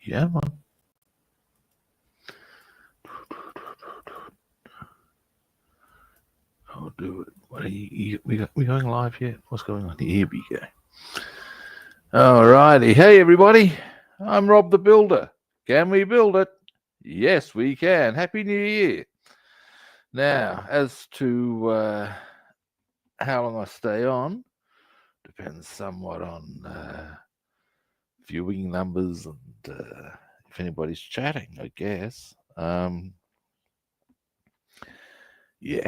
Yeah, man. I'll do it. What are we going live yet? What's going on? Here we go. All righty. Hey, everybody. I'm Rob the Builder. Can we build it? Yes, we can. Happy New Year. Now, as to how long I stay on, depends somewhat on viewing numbers and if anybody's chatting, I guess. Yeah.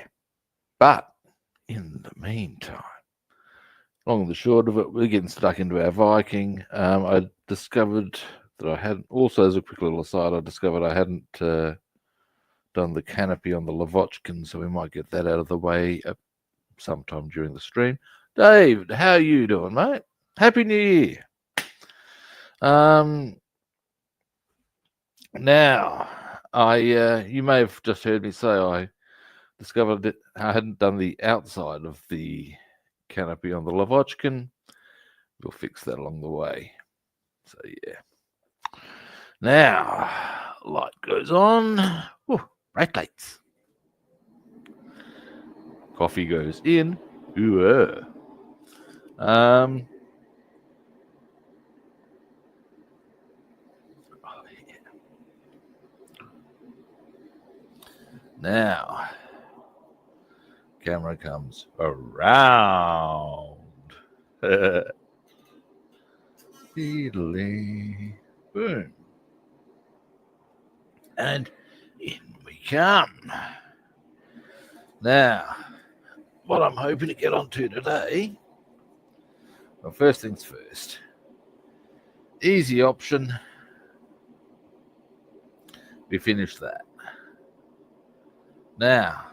But in the meantime, long and the short of it, we're getting stuck into our Viking. I discovered that I hadn't, also as a quick little aside, I discovered I hadn't done the canopy on the Lavochkin, so we might get that out of the way sometime during the stream. Dave, how you doing, mate? Happy New Year. Now, you may have just heard me say I discovered that I hadn't done the outside of the canopy on the Lavochkin. We'll fix that along the way. So yeah. Now, light goes on. Ooh, bright lights. Coffee goes in. Ooh. Oh, yeah. Now, camera comes around. Boom. And in we come. Now, what I'm hoping to get onto today, well, first things first, easy option. We finished that. Now,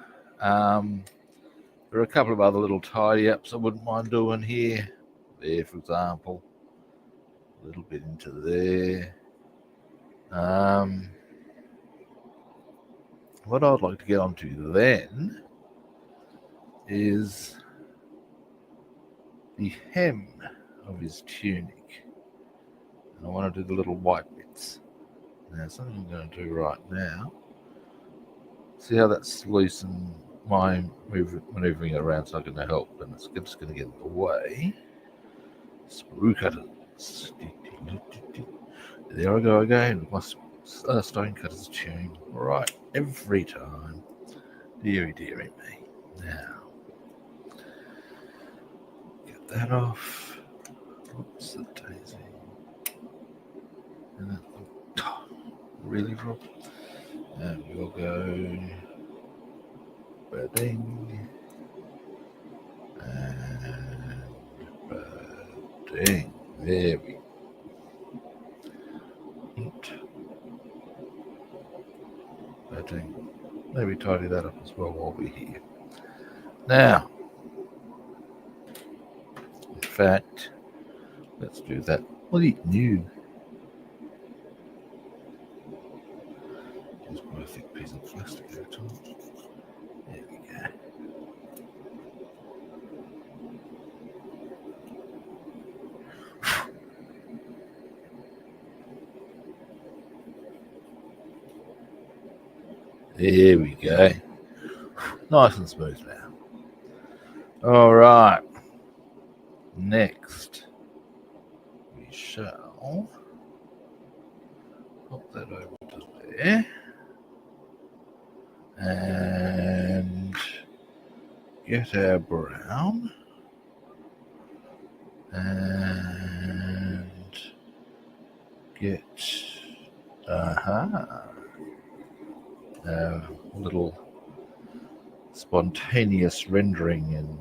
there are a couple of other little tidy ups I wouldn't mind doing here. There, for example, a little bit into there. What I'd like to get onto then is the hem of his tunic. And I want to do the little white bits. Now, something I'm going to do right now. See how that's loose and my maneuvering around so I can help, and it's just going to get in the way. Sprue cutters. There I go again with my stone cutters tune. Right, every time. Deary me. Now, get that off. Oops, the daisy. And that, really, Rob? And we'll go bedding and bedding. There we go. Bedding. Maybe tidy that up as well while we're here. Now, in fact, let's do that. What new? Just put a thick piece of plastic there too. There we go. There we go. Nice and smooth now. All right. Next, we shall pop that over to there. And get our brown. And get a little spontaneous rendering in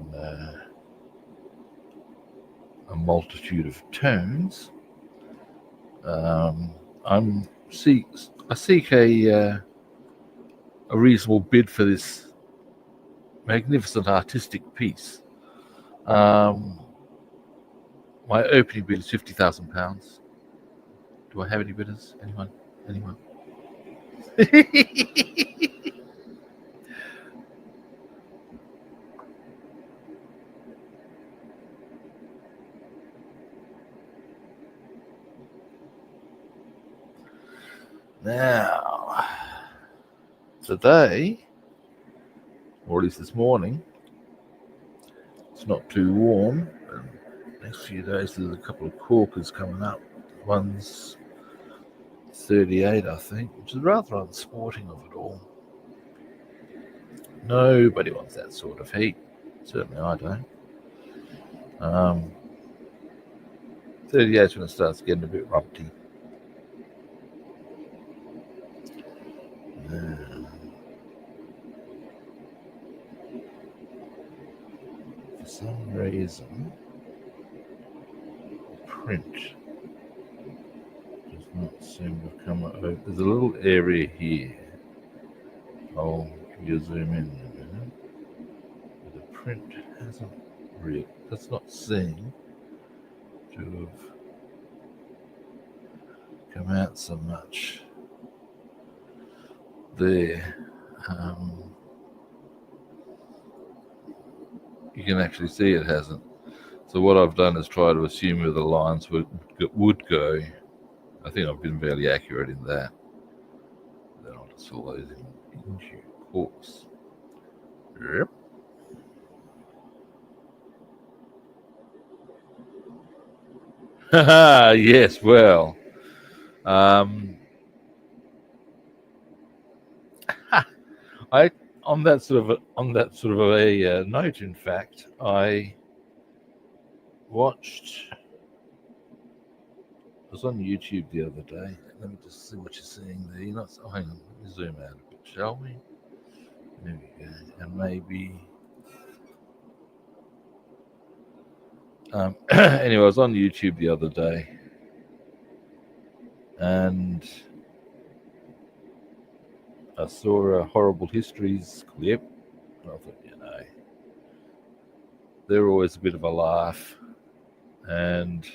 a multitude of tones. I seek a reasonable bid for this magnificent artistic piece. My opening bid is £50,000. Do I have any bidders? Anyone? Now, today, or at least this morning, it's not too warm. And next few days, there's a couple of corkers coming up. One's 38, I think, which is rather unsporting of it all. Nobody wants that sort of heat. Certainly I don't. 38 is when it starts getting a bit rumpty. For some reason, the print does not seem to come over. There's a little area here. I'll give you a zoom in a minute. But the print hasn't really, that's not seem to have come out so much there. You can actually see it hasn't. So what I've done is try to assume where the lines would go. I think I've been fairly accurate in that. Then I'll just fill those in due course. Yep. Yes, well. I on that sort of a note, in fact, I was on YouTube the other day. Let me just see what you're seeing there. You're not. Oh, hang on. Let me zoom out a bit, shall we? There we go. And maybe. Anyway, I was on YouTube the other day, and I saw a Horrible Histories clip. And I thought, they're always a bit of a laugh and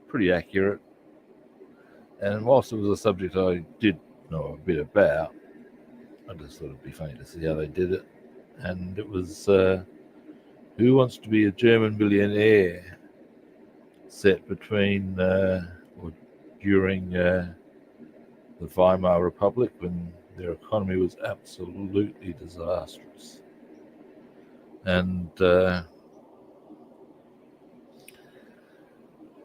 pretty accurate. And whilst it was a subject I did know a bit about, I just thought it'd be funny to see how they did it. And it was Who Wants to Be a German Billionaire, set between or during the Weimar Republic, when their economy was absolutely disastrous. And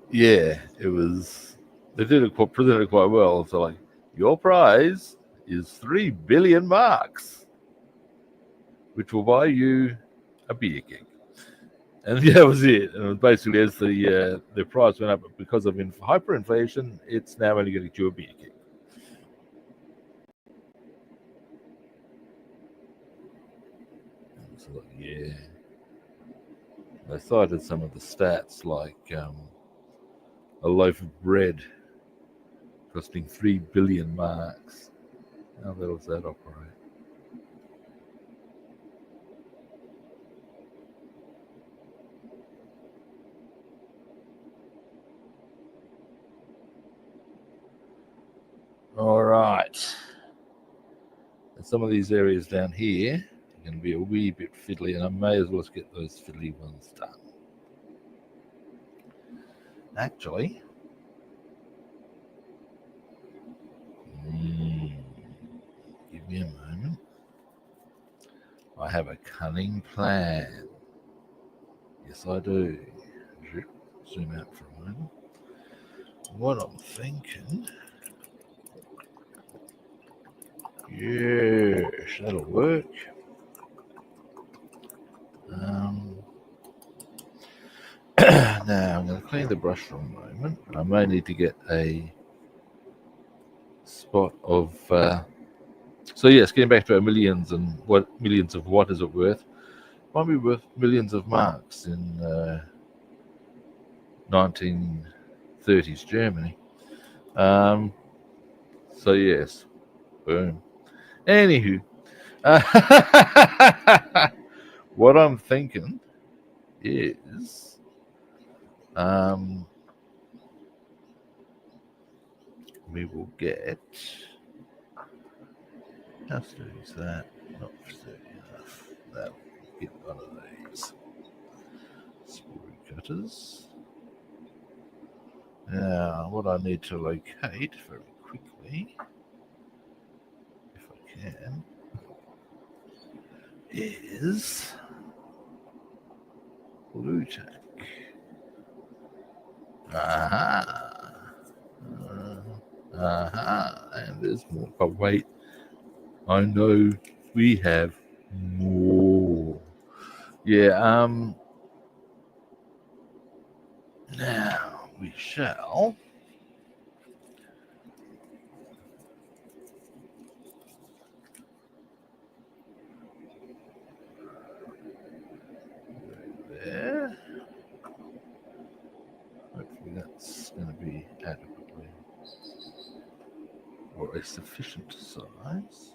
it was. They presented it quite well. So, like, your prize is 3 billion marks, which will buy you a beer keg. And that was it. And it was basically, as the price went up because of hyperinflation, it's now only going to get you a beer keg. So, yeah. They cited some of the stats, like a loaf of bread costing 3 billion marks. How does that operate? All right. And some of these areas down here are going to be a wee bit fiddly, and I may as well get those fiddly ones done. Actually, give me a moment. I have a cunning plan. Yes, I do. Zoom out for a moment. What I'm thinking. Yes, that'll work. Now I'm going to clean the brush for a moment. I may need to get a spot of. So yes, getting back to our millions and millions of what is it worth? Might be worth millions of marks in 1930s Germany. So yes, boom. Anywho, what I'm thinking is, we will get. How sturdy is that? Not sturdy enough. That'll get one of these sprue cutters. Now, what I need to locate very quickly can is blue tack. Aha. Aha. And there's more. Oh, wait. I know we have more. Yeah, now we shall there. Hopefully that's going to be adequately or a sufficient size.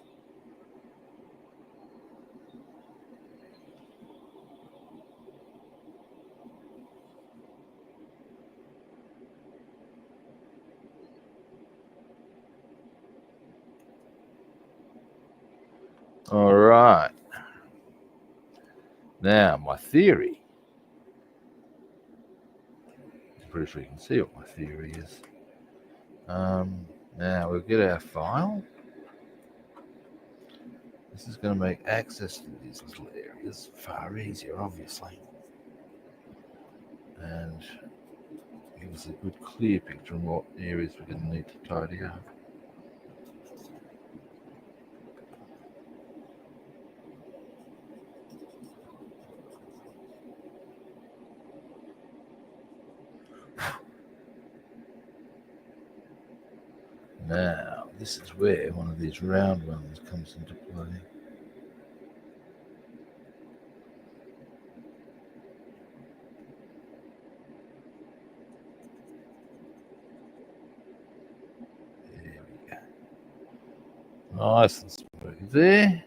All right. Now, my theory. I'm pretty sure you can see what my theory is. Now, we'll get our file. This is going to make access to these little areas far easier, obviously. And give us a good clear picture on what areas we're going to need to tidy up. Now, this is where one of these round ones comes into play. There we go. Nice and smooth there.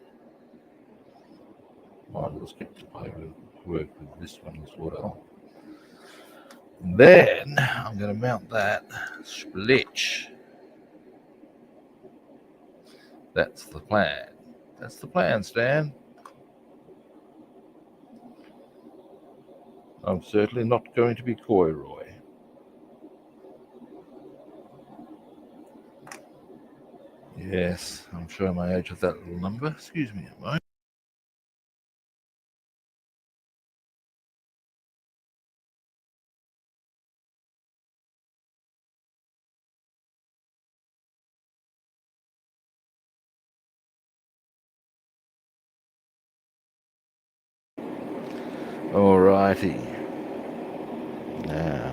Might as well skip to play with work with this one as well. Then I'm going to mount that splitch. That's the plan. That's the plan, Stan. I'm certainly not going to be coy, Roy. Yes, I'm showing my age with that little number. Excuse me a moment. Alrighty. Now.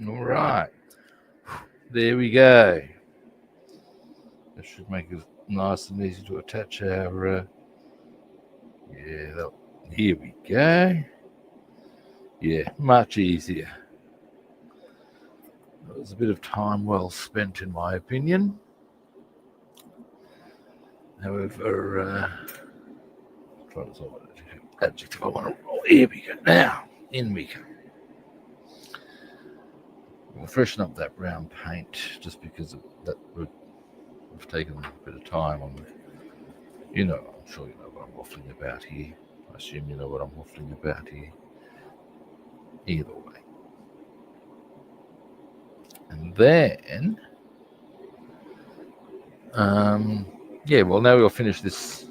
All right. There we go. That should make it nice and easy to attach our. Here we go. Yeah, much easier. It was a bit of time well spent, in my opinion. However, try to solve an adjective I want to roll. Here we go. Now, in we go. We'll freshen up that brown paint just because we've taken a bit of time on the. I'm sure you know what I'm waffling about here. I assume you know what I'm waffling about here. Either way. And then, well, now we'll finish this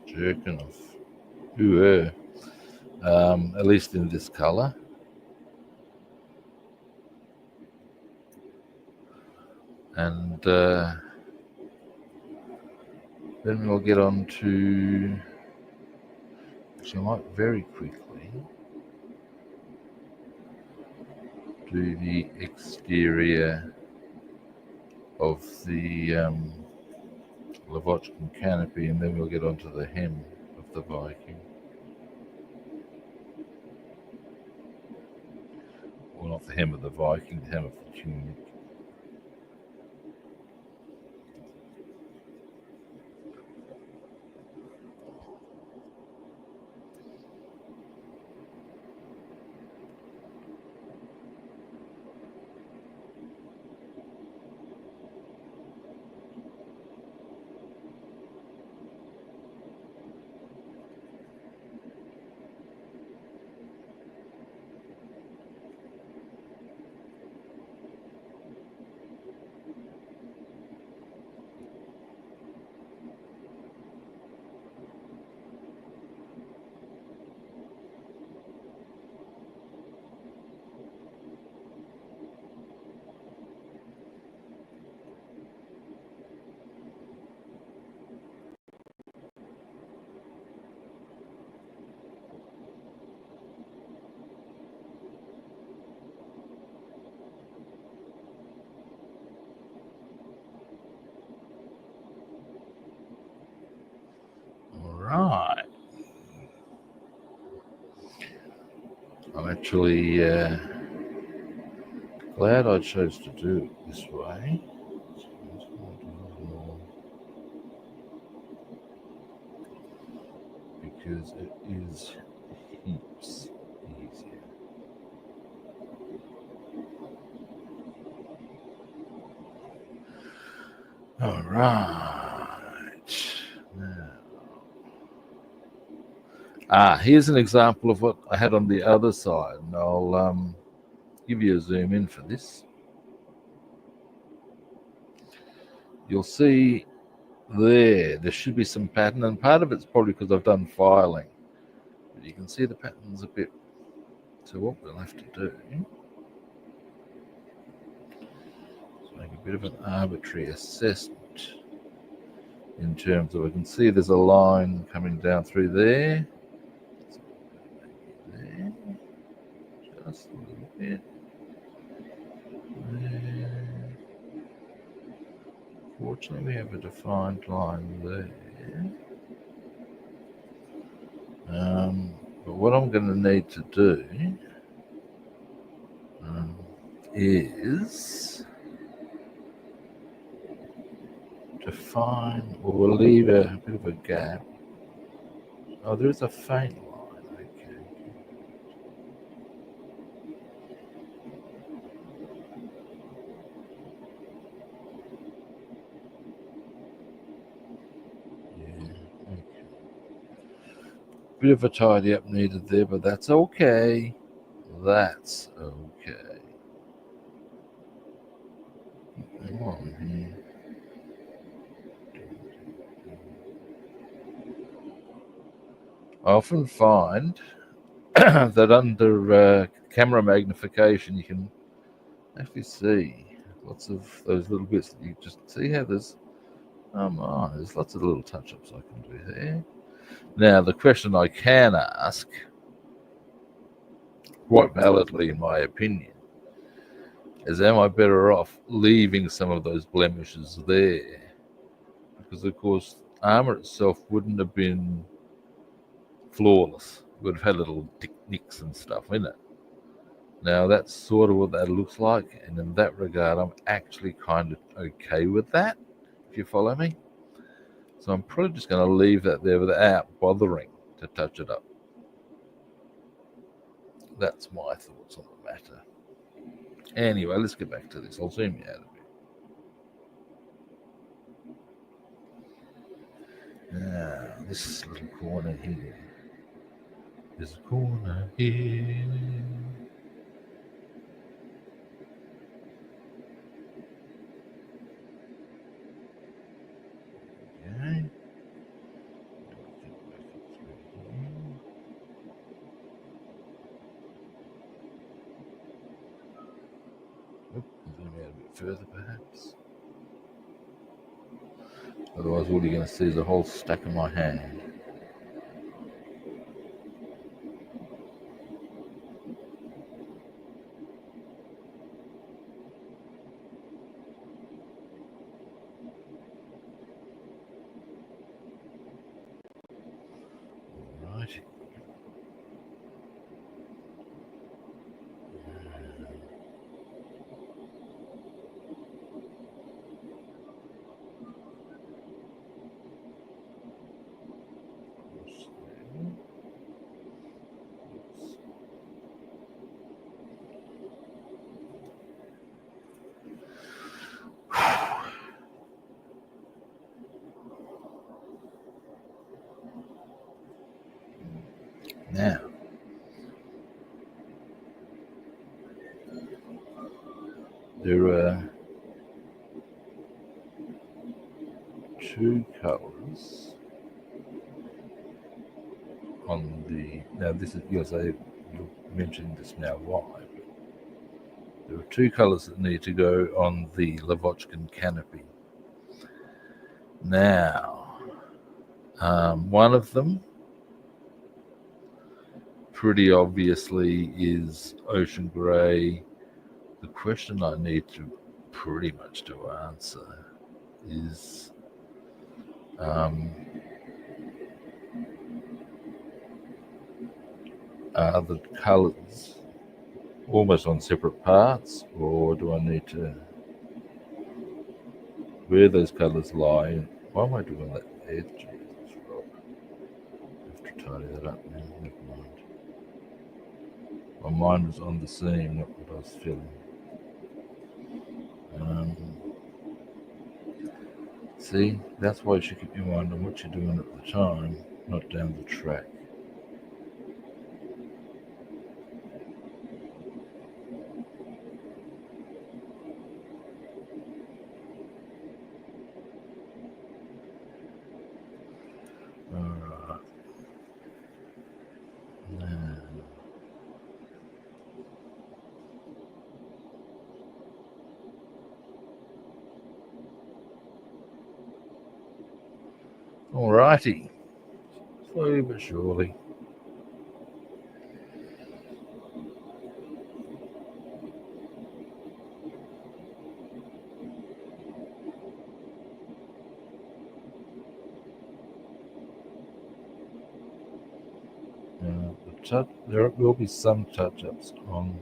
jerkin of at least in this color. And then we'll get on to, actually I might very quickly do the exterior of the Lavochkin canopy, and then we'll get onto the hem of the Viking. Well, not the hem of the Viking, the hem of the tunic. Right. I'm actually glad I chose to do it this way. Because it is heaps easier. All right. Now, here's an example of what I had on the other side, and I'll give you a zoom in for this. You'll see there should be some pattern, and part of it's probably because I've done filing. But you can see the pattern's a bit. So what we'll have to do is make a bit of an arbitrary assessment in terms of, I can see there's a line coming down through there. There. Just a little bit. There. Fortunately, we have a defined line there. But what I'm going to need to do is define, or we'll leave a bit of a gap. Oh, there is a faint line. Okay. Yeah. Okay. Bit of a tidy up needed there, but that's okay. That's okay. Come on here. I often find that under camera magnification you can actually see lots of those little bits that you just see how there's there's lots of little touch-ups I can do there. Now the question I can ask, quite validly in my opinion, is am I better off leaving some of those blemishes there? Because of course armor itself wouldn't have been flawless. It would have had little nicks and stuff in it. Now that's sort of what that looks like, and in that regard I'm actually kind of okay with that, if you follow me. So I'm probably just going to leave that there without bothering to touch it up. That's my thoughts on the matter. Anyway, let's get back to this. I'll zoom you out a bit. Now, this little corner here. There's a corner here. Okay. Zoom out a bit further, perhaps. Otherwise, all you're going to see is a whole stack in my hand. Now, there are two colours on the. Now, this is, yes, you mentioned this now why, but there are two colours that need to go on the Lavochkin canopy. Now, one of them pretty obviously is ocean grey. The question I need to pretty much to answer is are the colours almost on separate parts, or do I need to where those colours lie? Why am I doing that there? Jesus, right. I have to tidy that up now. Never mind. My mind was on the scene, not what I was feeling. See, that's why you should keep your mind on what you're doing at the time, not down the track. Alright. Now. Alrighty. Slowly but surely. There will be some touch-ups on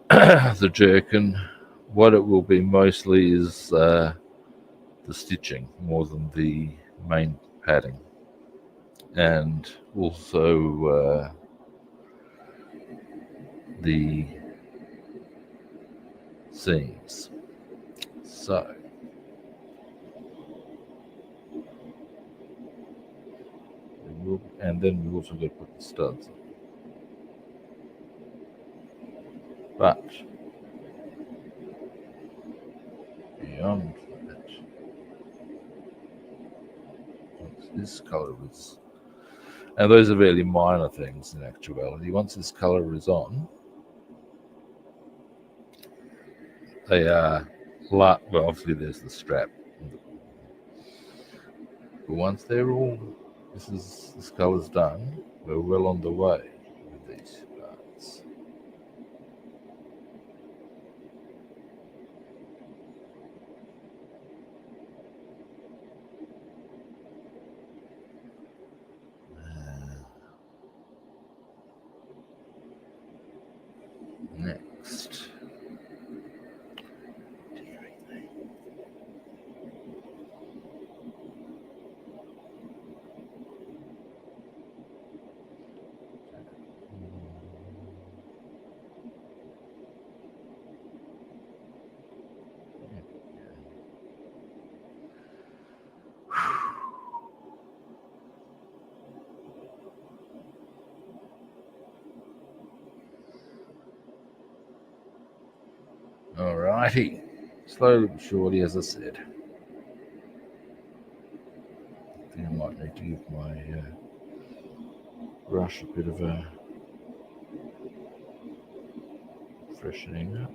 the jerkin. What it will be mostly is the stitching more than the main padding, and also the seams. So and then we also got to put the studs on. But beyond that, once this colour is, and those are really minor things in actuality, once this colour is on, they are well, obviously there's the strap, but once they're all, this colour's done, we're well on the way with these parts. Next. Alrighty, slowly but surely, as I said. I think I might need to give my brush a bit of a freshening up.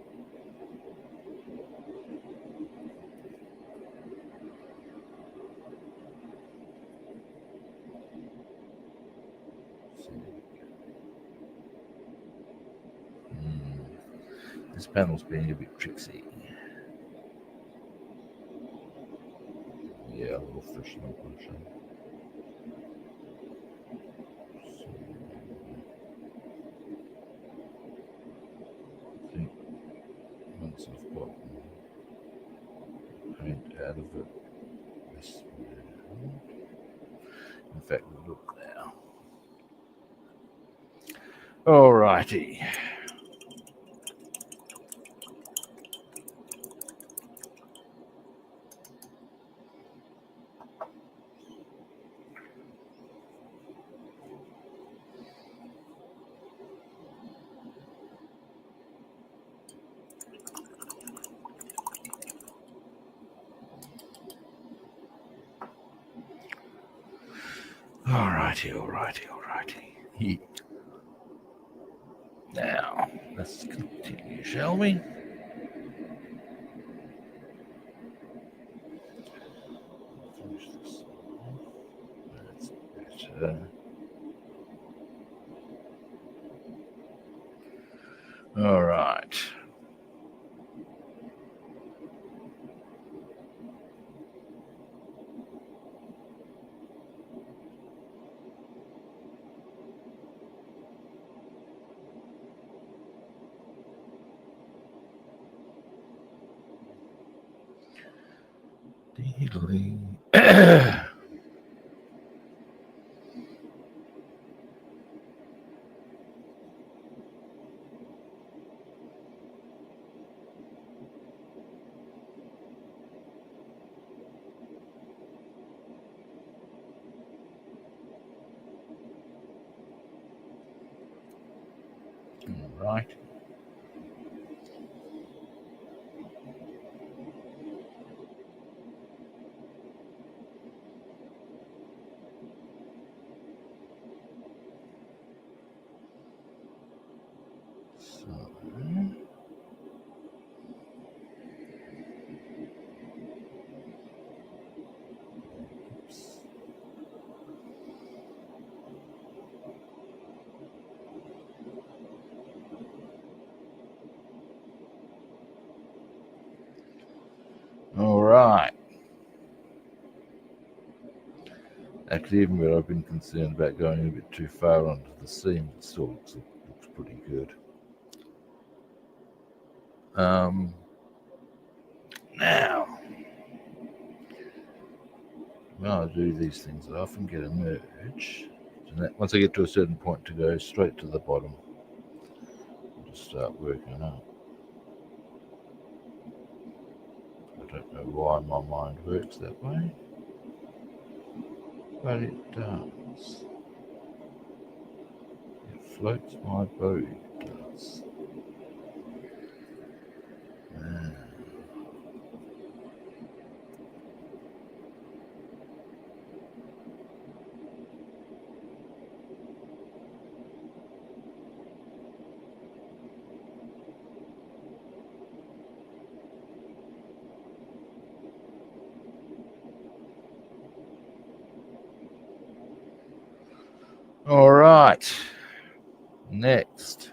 This panel's being a bit tricksy. Yeah, a little freshen up. I think once I've got paint out of it, this way. In fact, look now. Alrighty. Alrighty. Yeah. Now, let's continue, shall we? Finish this off. That's better. All right. Right. So, oops. All right. Actually, even where I've been concerned about going a bit too far onto the seam, it still looks pretty good. Now, when I do these things, I often get a merge. And that, once I get to a certain point, to go straight to the bottom and just start working up. I don't know why my mind works that way, but it does. It floats my boat, it does. All right. Next.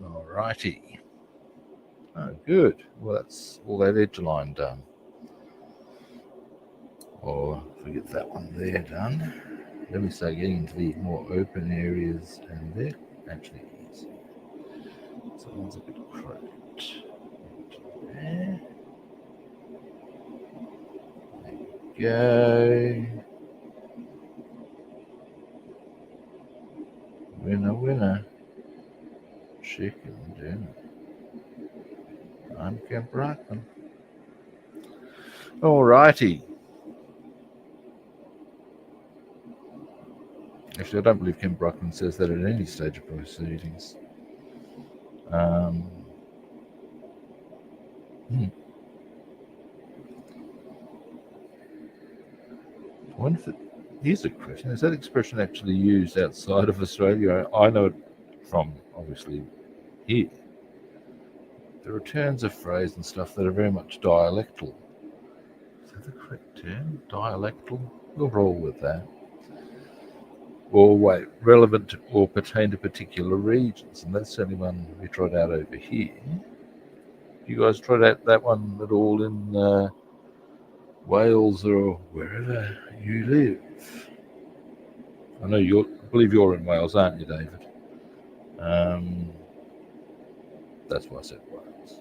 All righty. Oh, good. Well, that's all that edge line done. Or forget that one there done. Let me start getting into the more open areas, and they're actually easy. So one's a bit crooked. There. There we go. Winner, winner. Chicken dinner. I'm Kemp Brockman. Alrighty. Actually, I don't believe Kemp Brockman says that at any stage of proceedings. I wonder if here's a question. Is that expression actually used outside of Australia? I know it from, obviously, here. There are turns of phrase and stuff that are very much dialectal. Is that the correct term? Dialectal? We'll roll with that. Or wait, relevant or pertain to particular regions, and that's certainly one we tried out over here. You guys tried out that one at all in Wales or wherever you live? I know I believe you're in Wales, aren't you, David? That's why I said Wales.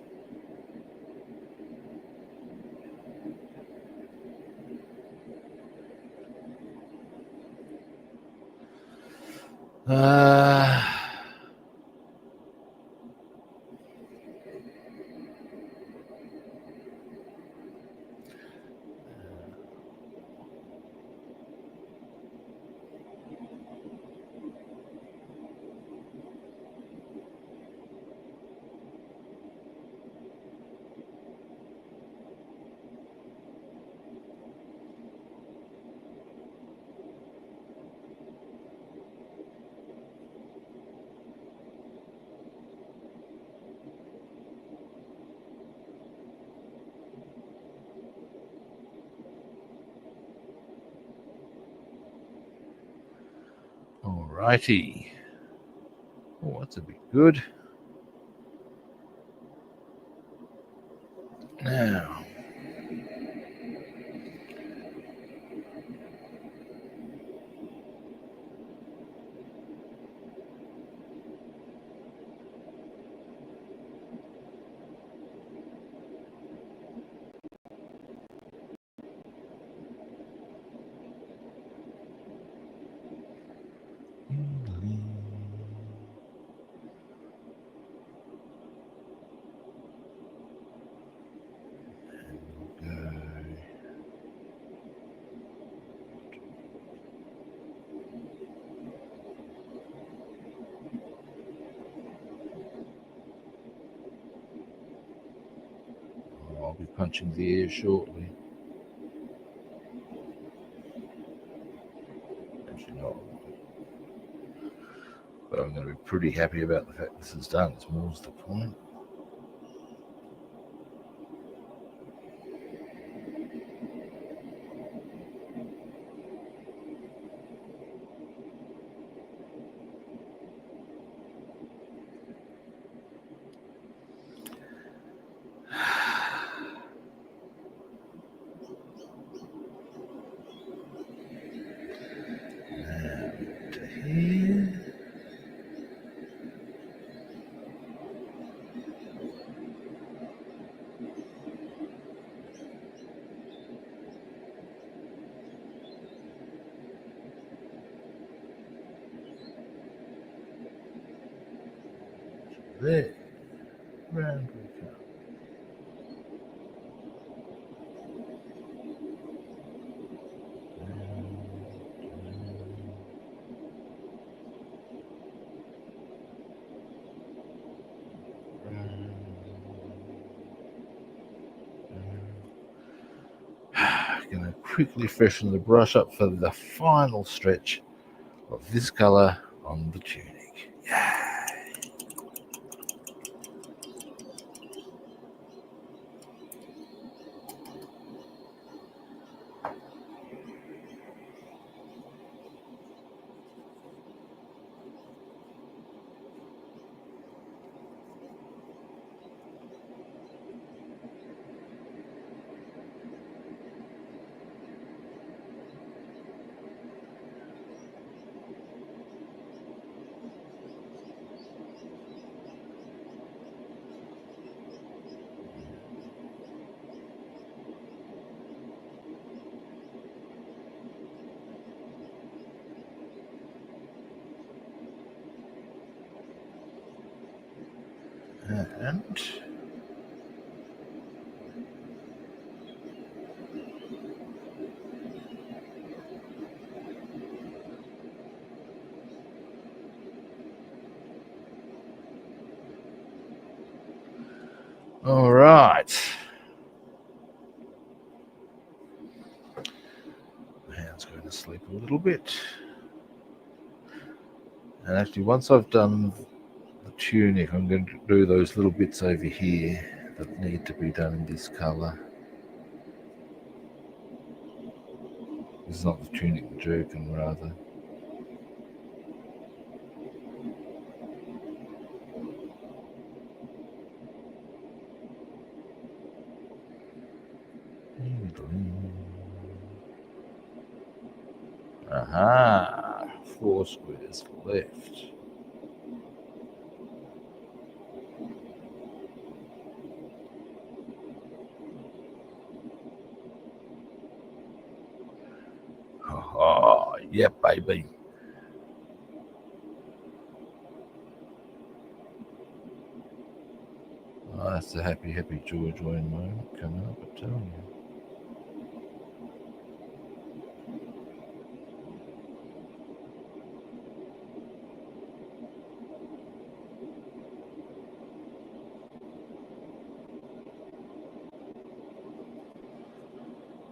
Uh, Alrighty. Oh, that's a bit good. Now, I'll be punching the air shortly. Actually, not. But I'm going to be pretty happy about the fact this is done. It's more's the point. There, round we come. Going to quickly freshen the brush up for the final stretch of this colour on the tunic. And all right. My hand's going to sleep a little bit. And actually, once I've done the tunic, I'm going to do those little bits over here that need to be done in this colour. This is not the tunic, the jerkin, rather. Aha! 4 squares left. Oh, yeah, baby. Oh, that's a happy, happy, joy moment coming up, I'm telling you.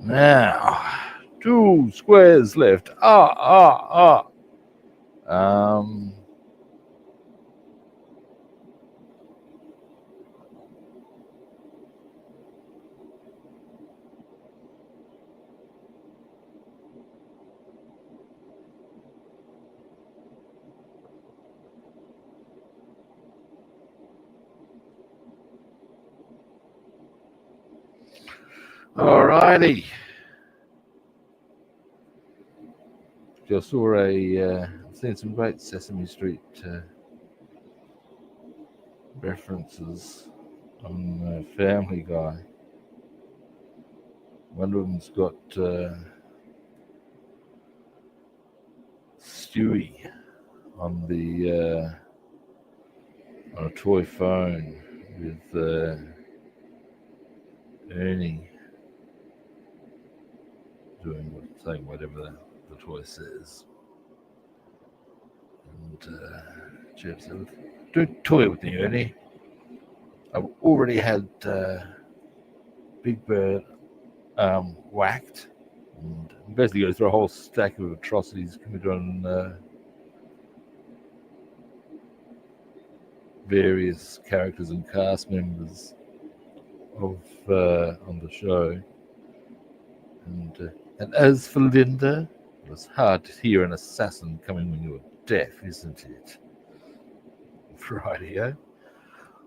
Now, 2 squares left. Um, Alrighty. Just saw seen some great Sesame Street references on Family Guy. One of them's got Stewie on on a toy phone with Ernie saying whatever the toy says. And Jeff said, "Don't toy with me, Ernie. I've already had Big Bird whacked." And basically goes through a whole stack of atrocities committed on various characters and cast members of on the show. And as for Linda, it was hard to hear an assassin coming when you were deaf, isn't it? Rightio.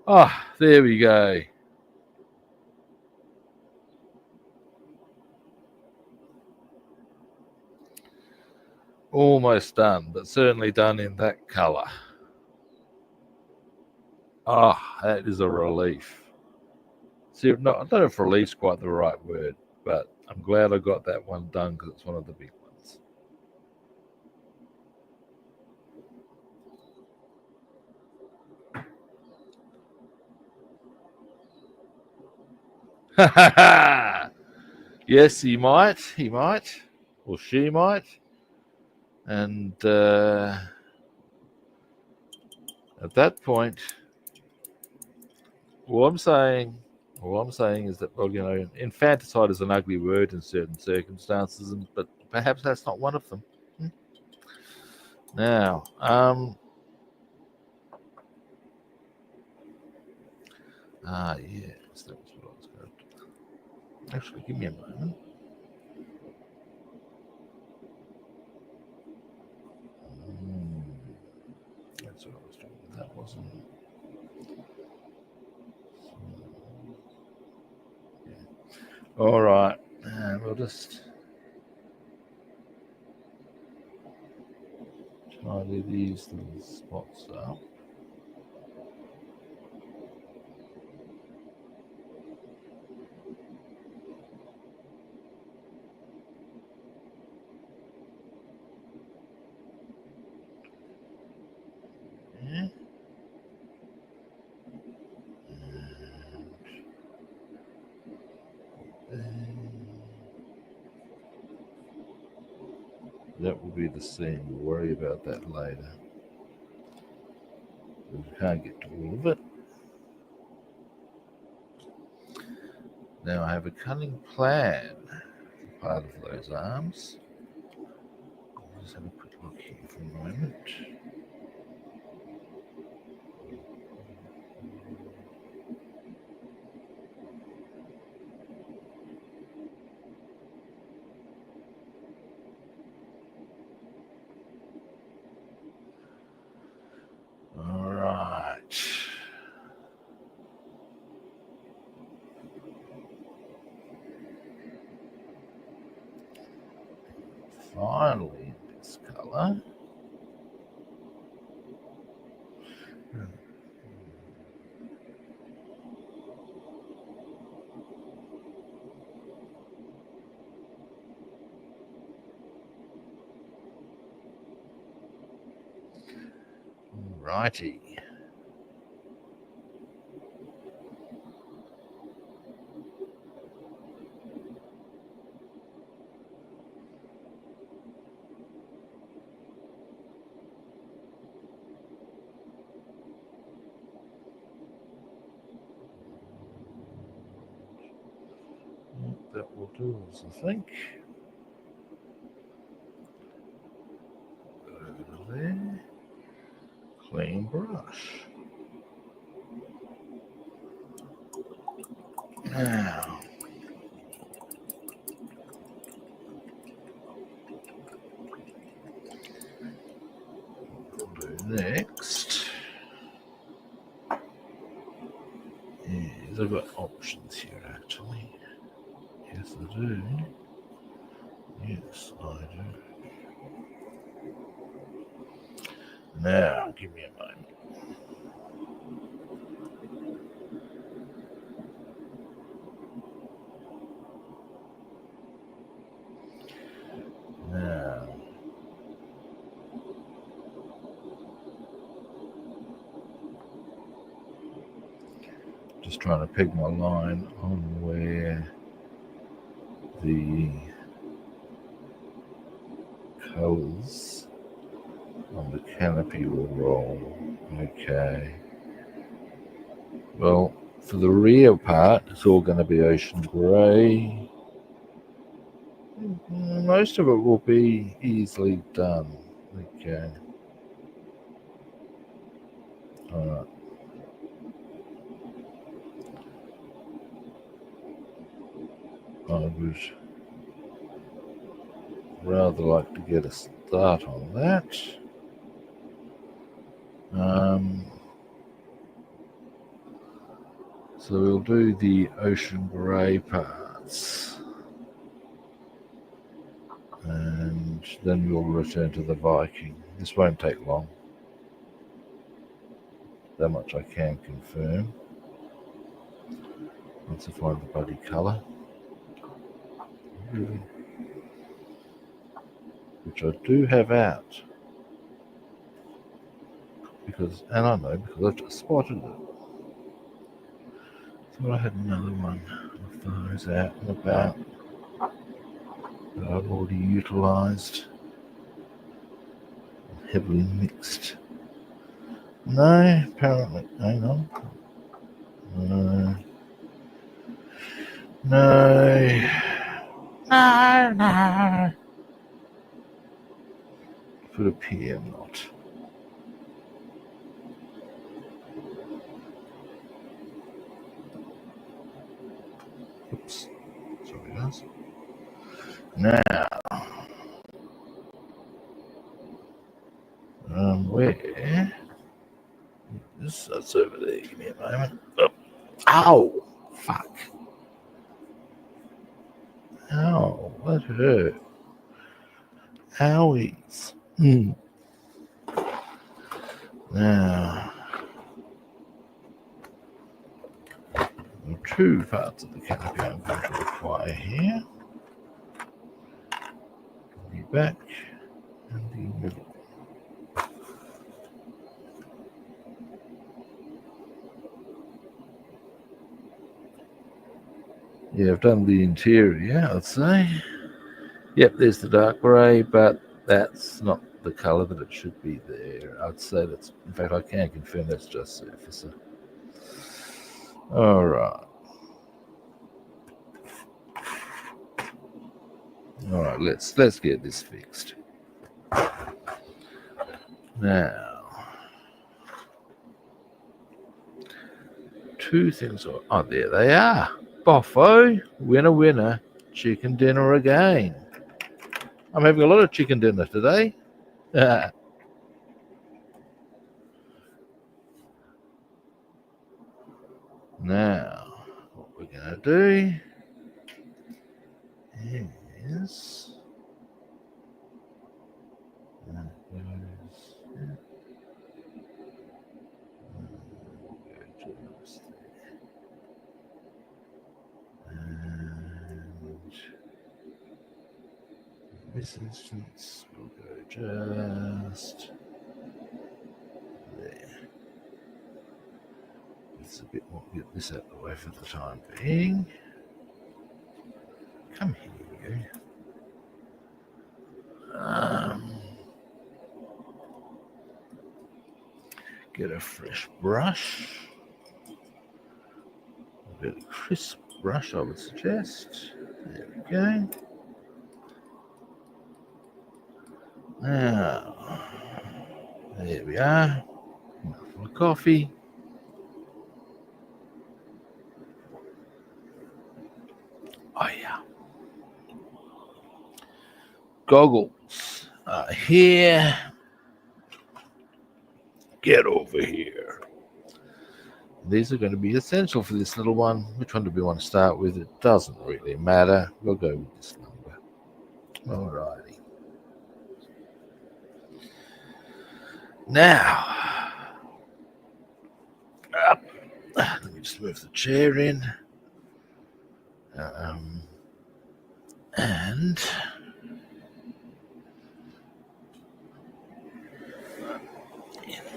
Ah, there we go. Almost done, but certainly done in that colour. Ah, that is a relief. See, no, I don't know if relief's quite the right word, but I'm glad I got that one done because it's one of the big ones. Yes, he might, or she might, and at that point, all I'm saying, is that, well, infanticide is an ugly word in certain circumstances, but perhaps that's not one of them. Now, yes, that was what I was going to do. Actually, give me a moment. That's what I was doing. That wasn't. Yeah. All right, we'll just tidy these little spots up. Yeah. That will be the same. We'll worry about that later. We can't get to all of it. Now I have a cunning plan for part of those arms. I'll just have a quick look here for a moment. All right. Finally, this color. Righty. we'll do is, I think, go over to there, clean brush. Now, what we'll do next is I've got options here actually. Yes, I do. Yes, I do. Now, give me a moment. Now, just trying to peg my line on where the colours on the canopy will roll. Okay. Well, for the rear part, it's all going to be ocean grey. Most of it will be easily done. Okay. Alright. I would rather like to get a start on that. So we'll do the ocean grey parts. And then we'll return to the Viking. This won't take long. That much I can confirm. Once I find the bloody colour. Which I do have out. Because, and I know because I've just spotted it. So I had another one of those out and about that I've already utilised. Heavily mixed. No, apparently, hang on. No. Could appear not. Oops. Sorry, guys. Now, where? That's over there. Give me a moment. Oh. Ow! Fuck. Ow, that hurt. Owies. Now, two parts of the canopy I'm going to require here. The back and the middle. Yeah, I've done the interior, I'd say. Yep, there's the dark grey, but that's not the colour that it should be there. I'd say that's, in fact, I can confirm that's just surfacer. Alright. Alright, let's get this fixed. Now, two things are, oh, there they are. Boffo, winner, chicken dinner again. I'm having a lot of chicken dinner today. Now, what we're going to do is in this instance, we'll go just there. It's a bit more, get this out of the way for the time being. Come here, you. Get a fresh brush. A very crisp brush, I would suggest. There we go. Now, there we are. Enough for coffee. Oh yeah. Goggles are here. Get over here. These are going to be essential for this little one. Which one do we want to start with? It doesn't really matter. We'll go with this number. Alrighty. Now, up. Let me just move the chair in. And in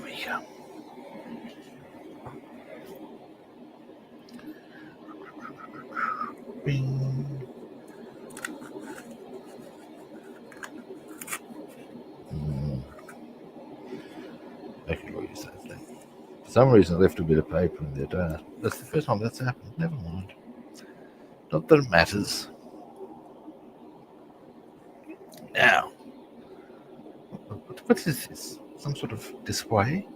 we go. Bing. I could use that thing. For some reason, I left a bit of paper in there. That's the first time that's happened. Never mind. Not that it matters. Now, what is this? Some sort of display?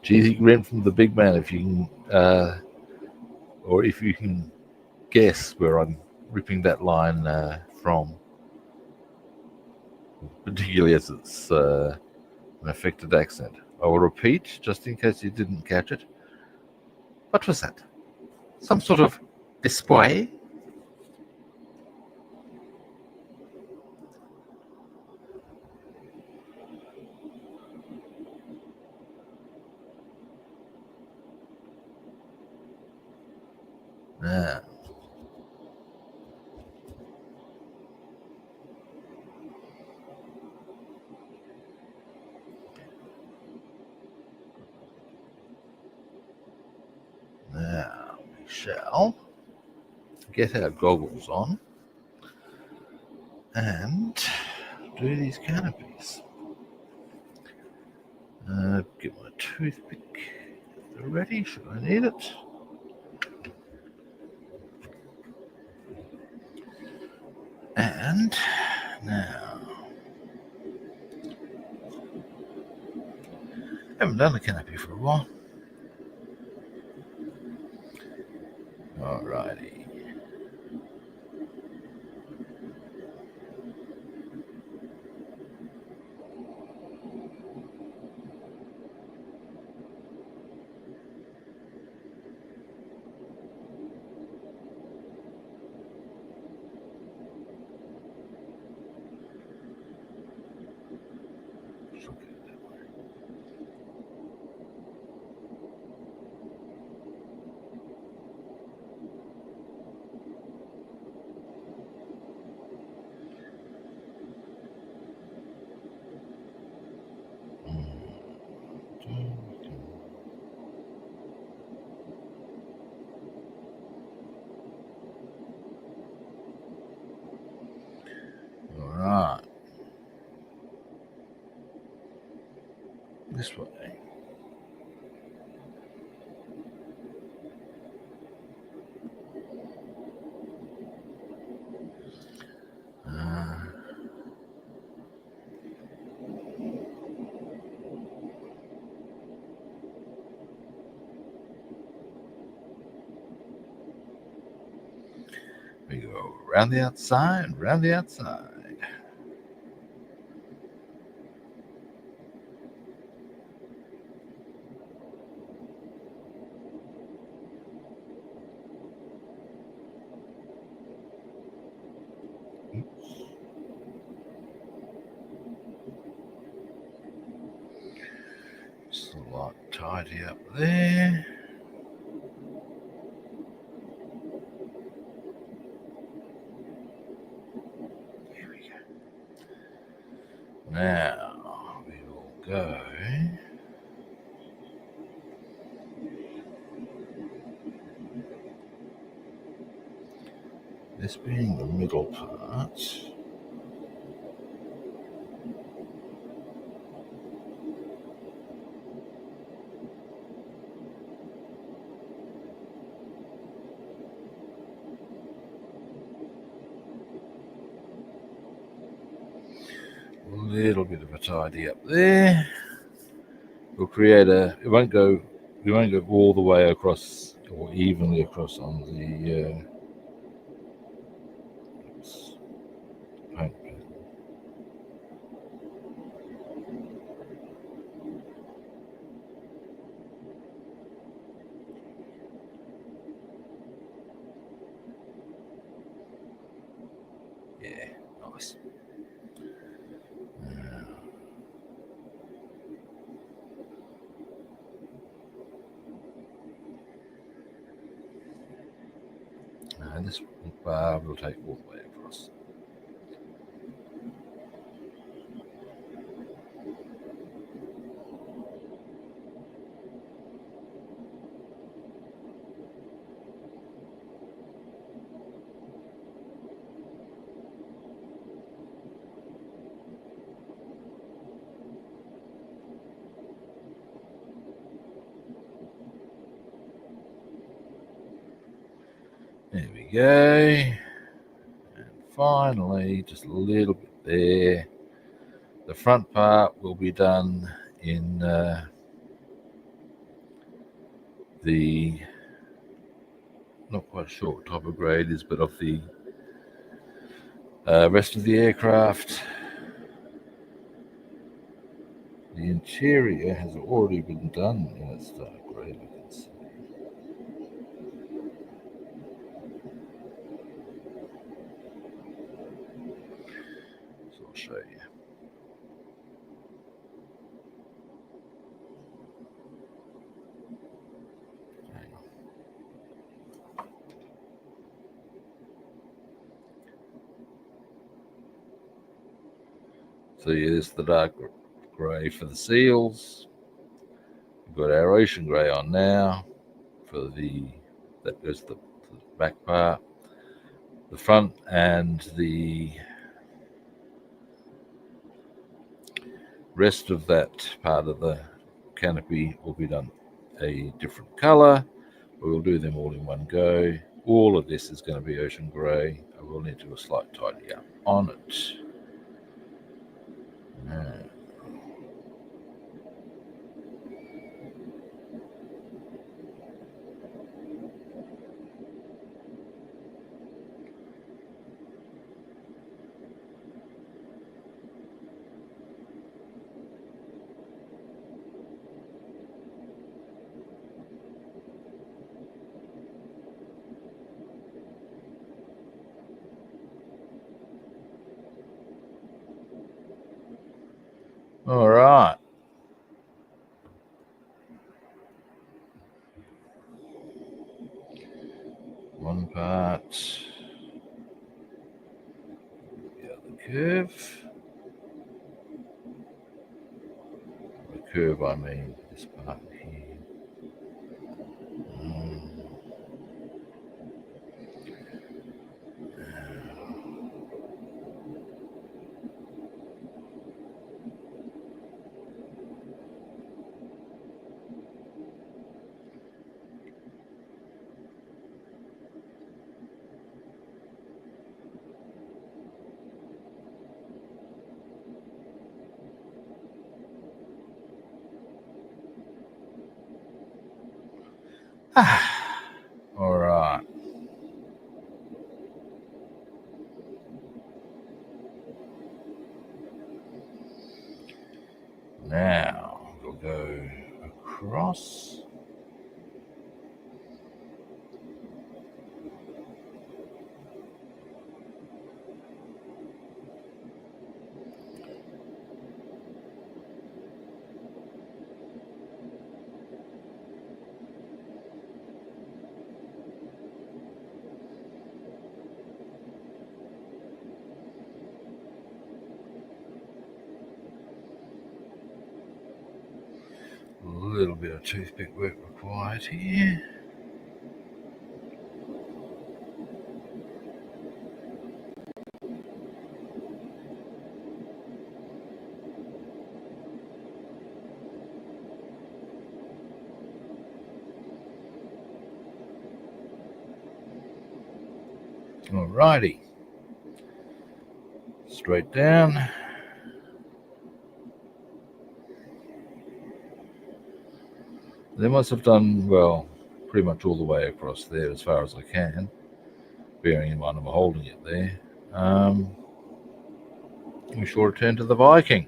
Cheesy grin from the big man. If you can, or if you can guess where I'm ripping that line from, particularly as it's an affected accent. I will repeat, just in case you didn't catch it. What was that? Some sort of display? Now, we shall get our goggles on and do these canopies. Get my toothpick ready, should I need it? And now, haven't done a canopy for a while. Alrighty. Alright. This way. We go around the outside, round the outside. Just a lot tidy up there. Here we go. Now we will go. This being the middle part. little bit of a tidy up there. We'll create we won't go all the way across or evenly across on the paint. Yeah, nice. And this bar will take all the way across. There we go. And finally, just a little bit there. The front part will be done in the, not quite sure what type of grade it is, but of the rest of the aircraft. The interior has already been done in its dark grade, I can see. So I'll show you. Hang on. So here's the dark grey for the seals. We've got our ocean grey on now for that goes to the back part. The front and the rest of that part of the canopy will be done a different colour. We will do them all in one go. All of this is going to be ocean grey. I will need to do a slight tidy up on it. All right. One part, the other curve. The curve, I mean this part here. All right. Now we'll go across. A little bit of toothpick work required here. Alrighty. Straight down. Then once I've done, well, pretty much all the way across there as far as I can, bearing in mind I'm holding it there, we shall return to the Viking.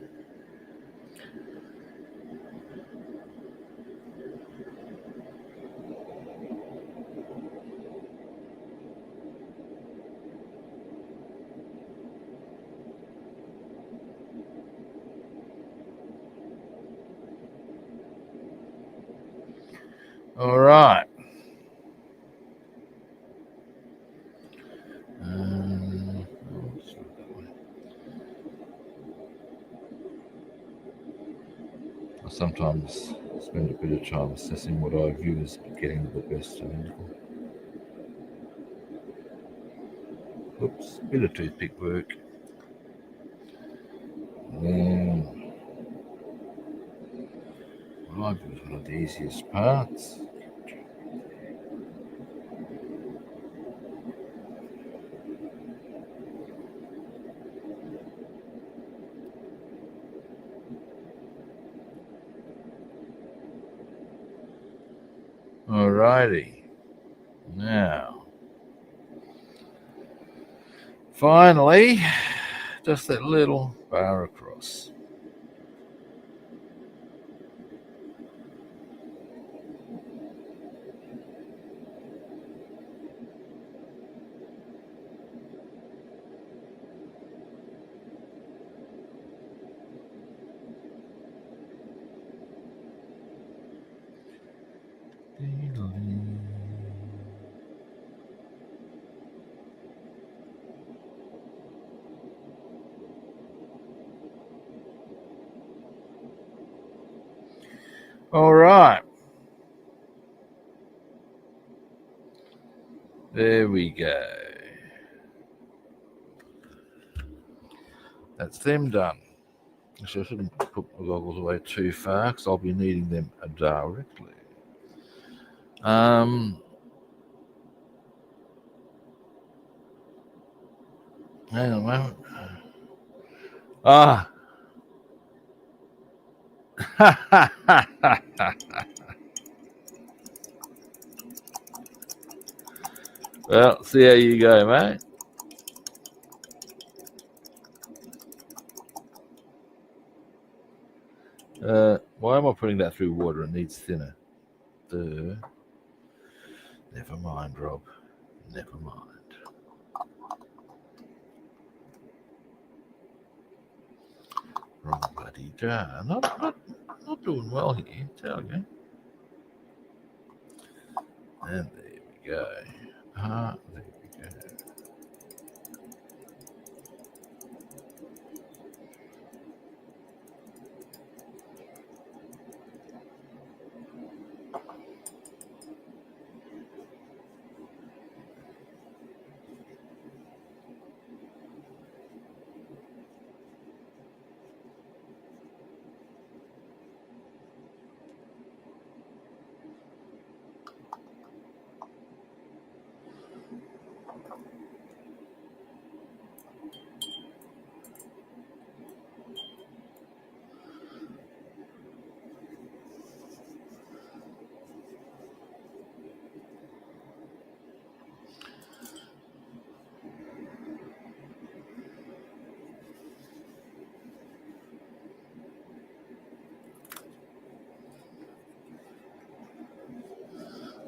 All right. I sometimes spend a bit of time assessing what I view as getting the best of it. Oops, bit of toothpick work. Right, it was one of the easiest parts. Alrighty. Now, finally, just that little bar across. All right. There we go. That's them done. So I shouldn't put my goggles away too far because I'll be needing them directly. Hang on a moment. Ah. Well, see how you go, mate. Why am I putting that through water? It needs thinner. Never mind, Rob. Never mind. Wrong bloody jar. Not doing well here, tell you. And there we go. There we go.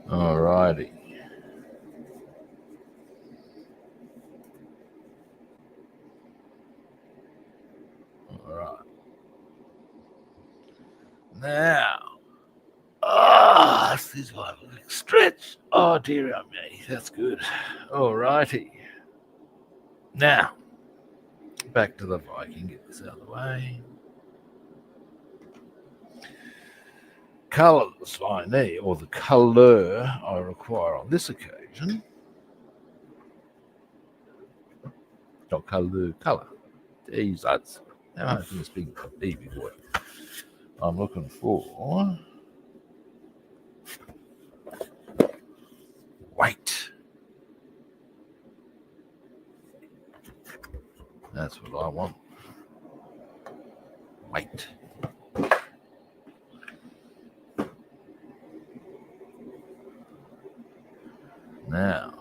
Alrighty. Alright. Now. This is my stretch. Oh, dear me. That's good. Alrighty. Now, back to the Viking. Get this out of the way. Colours I need, or the colour I require on this occasion. Not colour, colour. These that's now from this big baby boy. I'm looking for white. That's what I want. White. Now,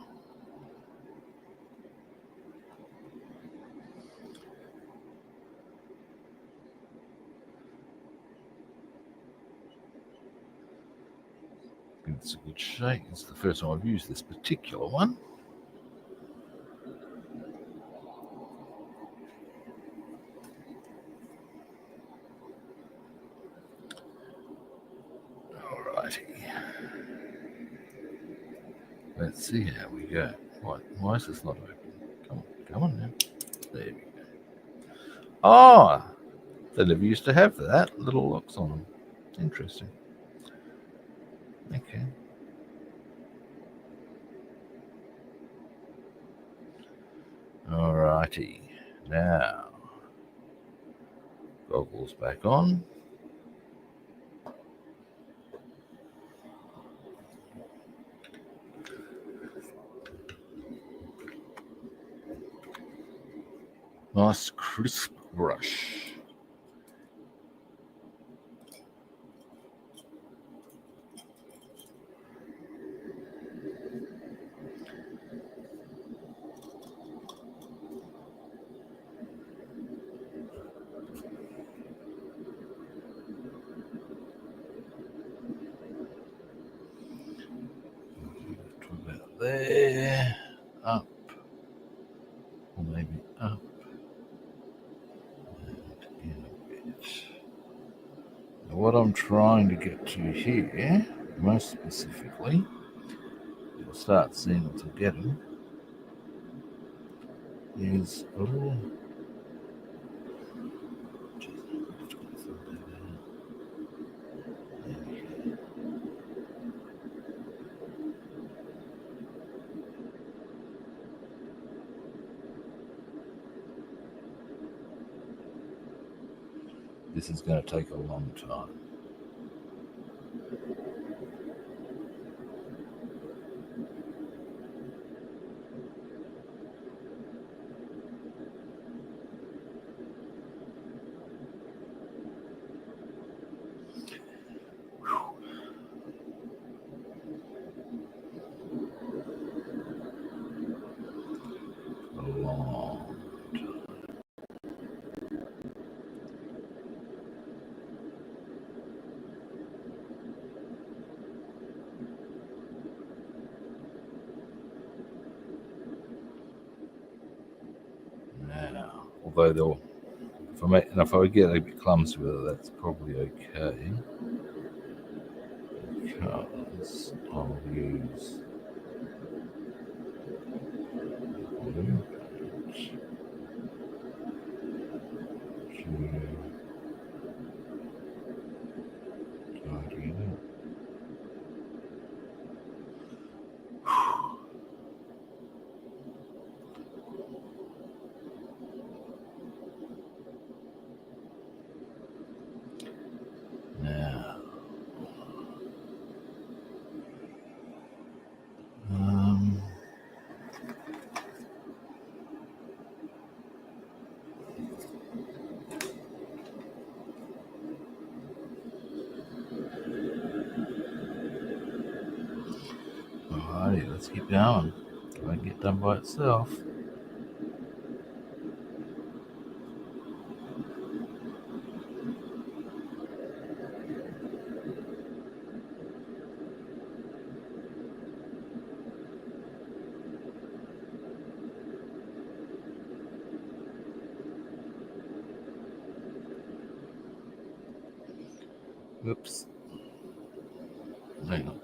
give this a good shake. It's the first time I've used this particular one. Alrighty. Let's see how we go. Why is this not open? Come on now. There we go. Oh, they never used to have that. Little locks on them. Interesting. Okay. Alrighty. Now, goggles back on. Nice crisp brush. To about there, up, or maybe up and in a bit. Now what I'm trying to get to here, most specifically, you'll start seeing once I get them, is a little. This is going to take a long time. A long time. Now, although if I get a bit clumsy with it, that's probably okay. Because I'll use blue paint to tidy it up. Now, alrighty, let's keep going. It won't get done by itself. Oops. Hang on.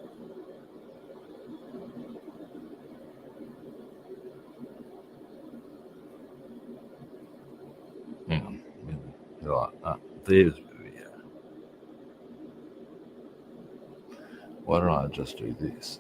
Hang on. Right. There's where we are. Why don't I just do this?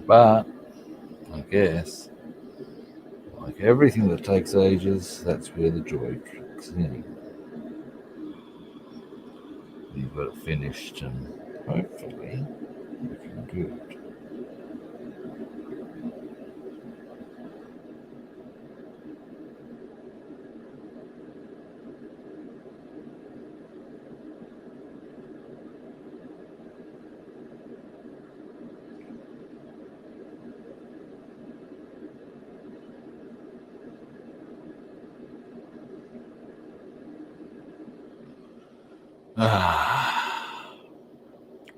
But I guess, like everything that takes ages, that's where the joy kicks in. You've got it finished and hopefully looking good.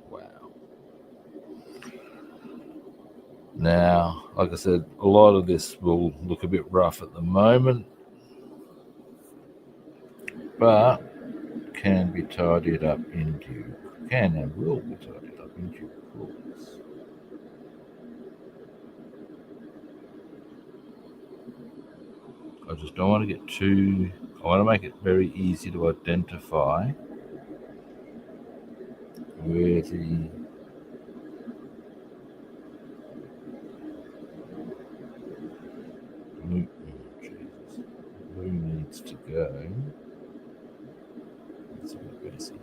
Wow. Now, like I said, a lot of this will look a bit rough at the moment, but can be tidied up in due, can and will be tidied up in due course. I just don't want to get too, I want to make it very easy to identify where the glue, oh Jesus, glue needs to go. It's a bit messy.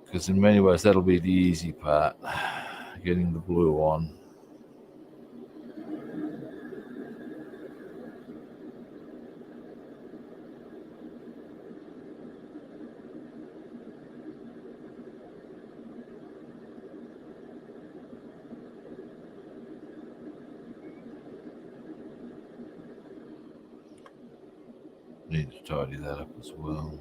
Because in many ways that'll be the easy part, getting the glue on. Need to tidy that up as well.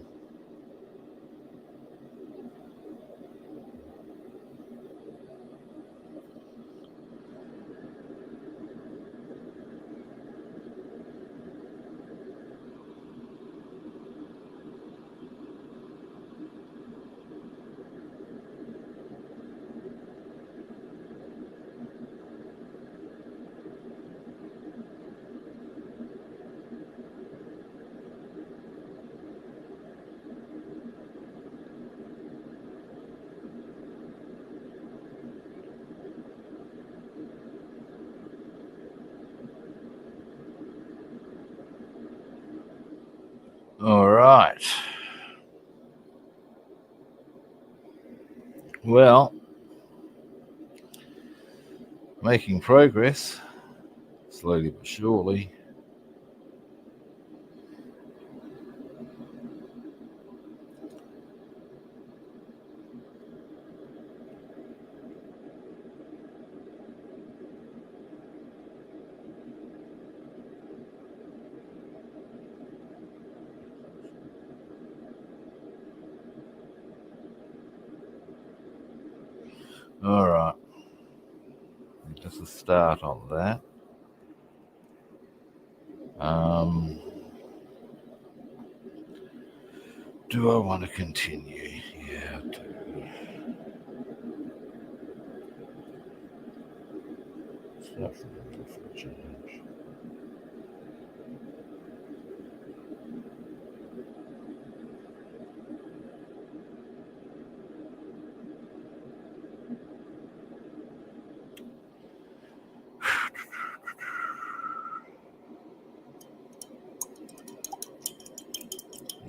All right. Well, making progress, slowly but surely. All right. Just a start on that. Do I want to continue? Yeah, I do. Start from the middle for a change.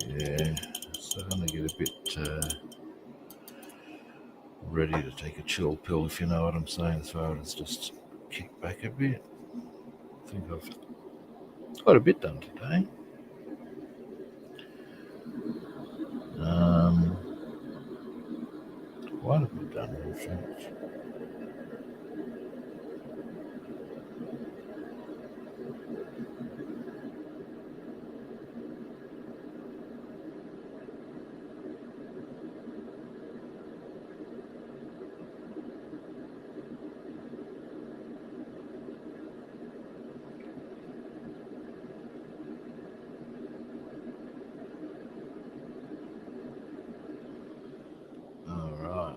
Yeah, starting to get a bit ready to take a chill pill, if you know what I'm saying, as far as just kick back a bit. I think I've got a bit done today. Quite a bit done, in fact. All right.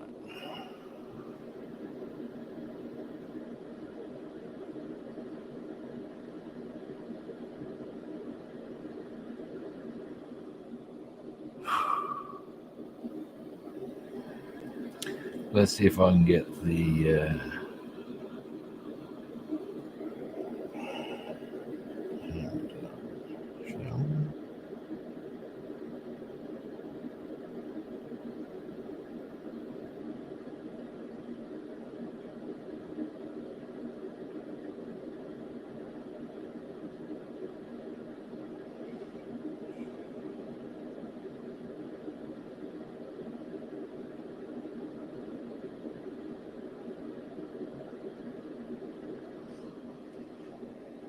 let's see if I can get the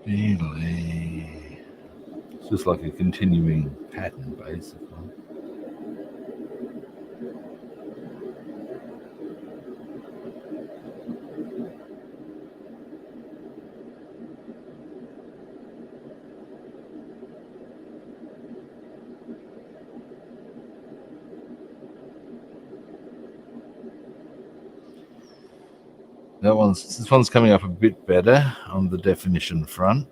really. It's just like a continuing pattern, basically. This one's coming up a bit better on the definition front.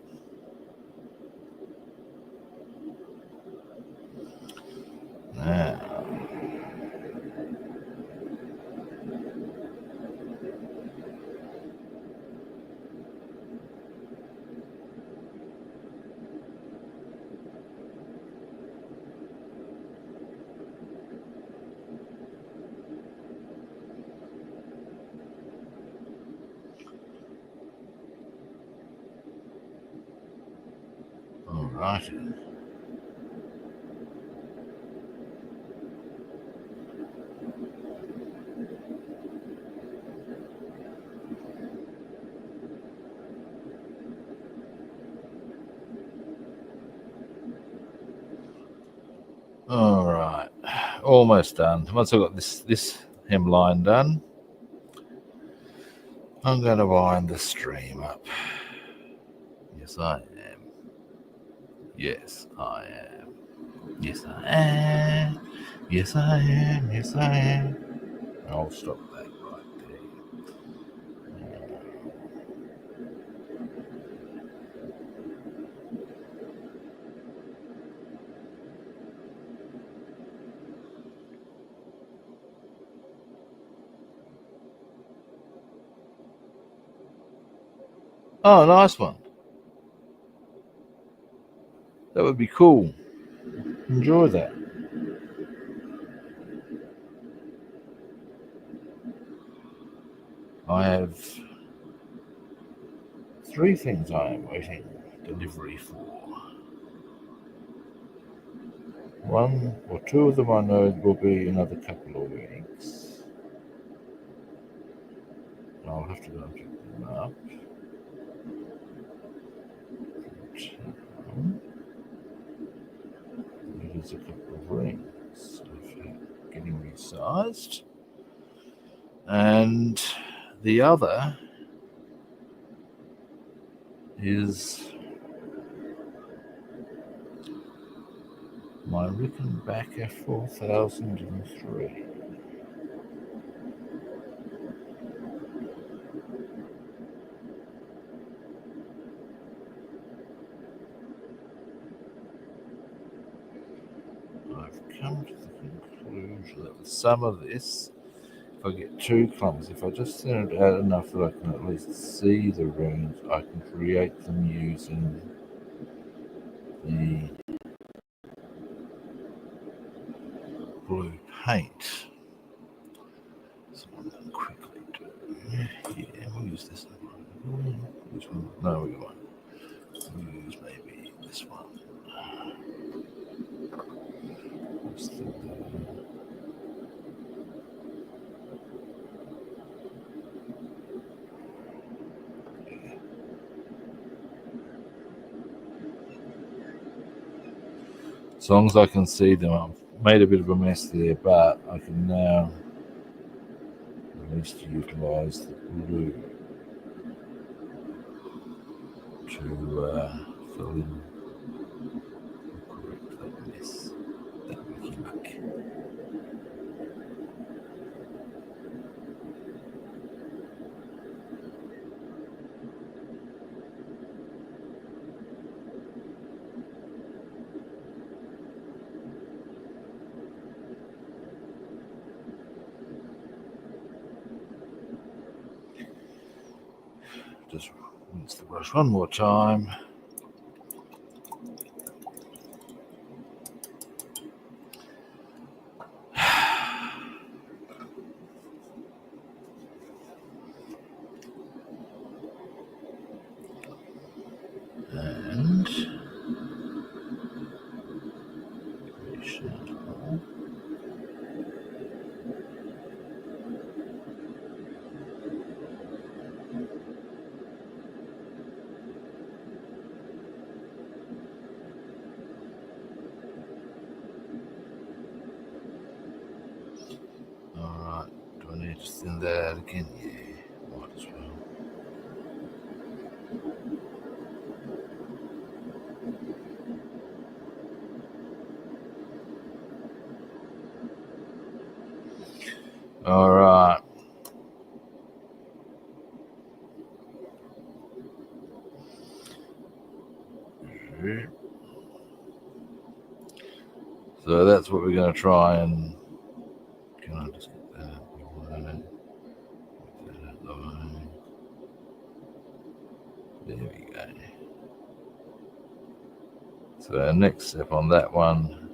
Now, all right. All right, almost done. Once I've got this hemline done, I'm going to wind the stream up. Yes, I am. Yes, I am. Yes, I am. Yes, I am. Yes, I am. I'll stop that right there. Oh, nice one. That would be cool. Enjoy that. I have 3 things I am waiting delivery for. 1 or 2 of them I know will be another couple of weeks. I'll have to go and pick them up. It is a couple of rings getting resized. And the other is my Rickenbacker 4003. I've come to the conclusion that with some of this, if I get too clumsy, if I just thin it out enough that I can at least see the runes, I can create them using the blue paint. So I'm going to quickly do. Yeah, we'll use this one. Which one? No, we won't. We'll use maybe this one. As long as I can see them, I've made a bit of a mess there, but I can now at least utilize the blue to fill in or correct that mess, that wiki muck. Just rinse the brush one more time. And alright, do I need to thin that out again? Yeah, might as well. Alright. So that's what we're going to try and. Can I just get that line? That line. There we go. So our next step on that one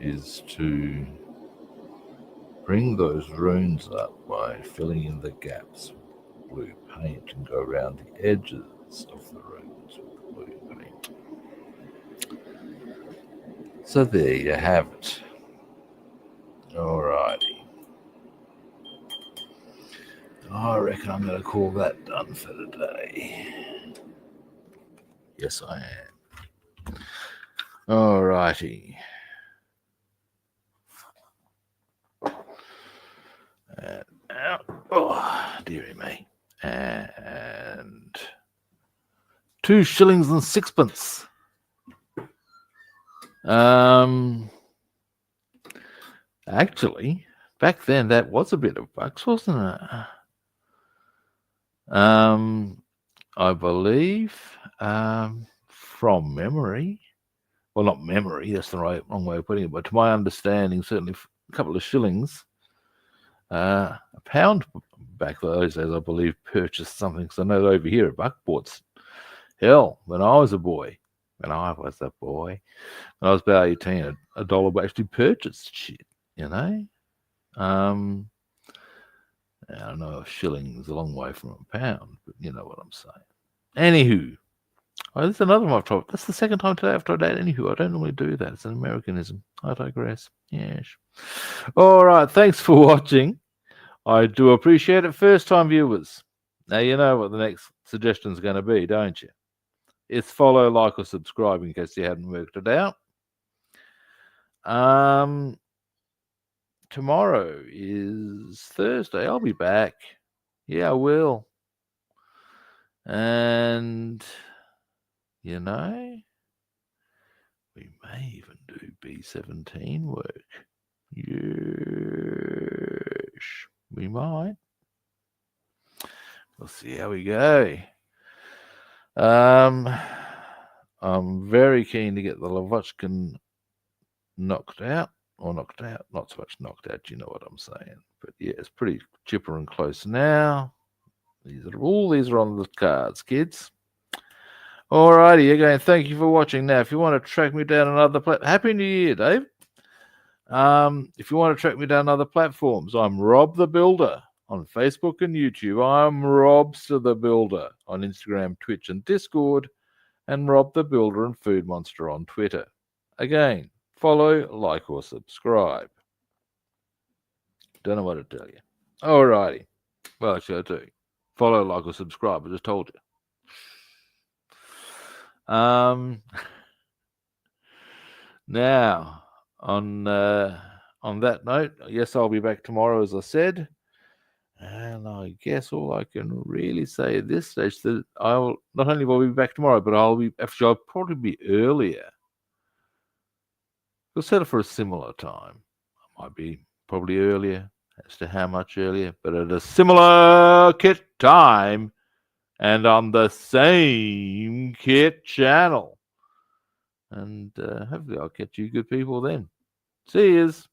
is to bring those runes up by filling in the gaps with blue paint and go around the edges of the runes with blue paint. So there you have it. Alrighty. I reckon I'm going to call that done for today. Yes, I am. Alrighty. And out. Oh, dearie me. And 2 shillings and 6pence. Actually, back then that was a bit of bucks, wasn't it? I believe, from memory. Well, not memory, that's the wrong way of putting it, but to my understanding, certainly a couple of shillings. A pound back those days, I believe, purchased something. Because I know over here at Buckport's, hell, when I was a boy, when I was about 18, a dollar actually purchased shit, you know? I don't know if shilling's a long way from a pound, but you know what I'm saying. Anywho, there's another one I've tried. That's the second time today I've tried that. Anywho, I don't normally do that. It's an Americanism. I digress. Yes. All right. Thanks for watching. I do appreciate it. First time viewers. Now you know what the next suggestion is going to be, don't you? It's follow, like, or subscribe in case you hadn't worked it out. Tomorrow is Thursday. I'll be back. Yeah, I will. And, you know, we may even do B17 work. Yes, we might. We'll see how we go. I'm very keen to get the Lavochkin knocked out. Or knocked out. Not so much knocked out, you know what I'm saying. But yeah, it's pretty chipper and close now. These are on the cards, kids. Alrighty, again, thank you for watching. Now, if you want to track me down another platform, Happy New Year, Dave. If you want to track me down other platforms, I'm Rob the Builder on Facebook and YouTube. I'm Robster the Builder on Instagram, Twitch, and Discord, and Rob the Builder and Food Monster on Twitter. Again, follow, like, or subscribe. Don't know what to tell you. Alrighty. Well, actually, I do. Follow, like, or subscribe. I just told you. Now, on that note, yes, I'll be back tomorrow, as I said. And I guess all I can really say at this stage that I'll not only will be back tomorrow, but I'll probably be earlier. We'll settle for a similar time. I might be probably earlier, as to how much earlier, but at a similar kit time and on the same kit channel. And hopefully I'll catch you good people then. See yous.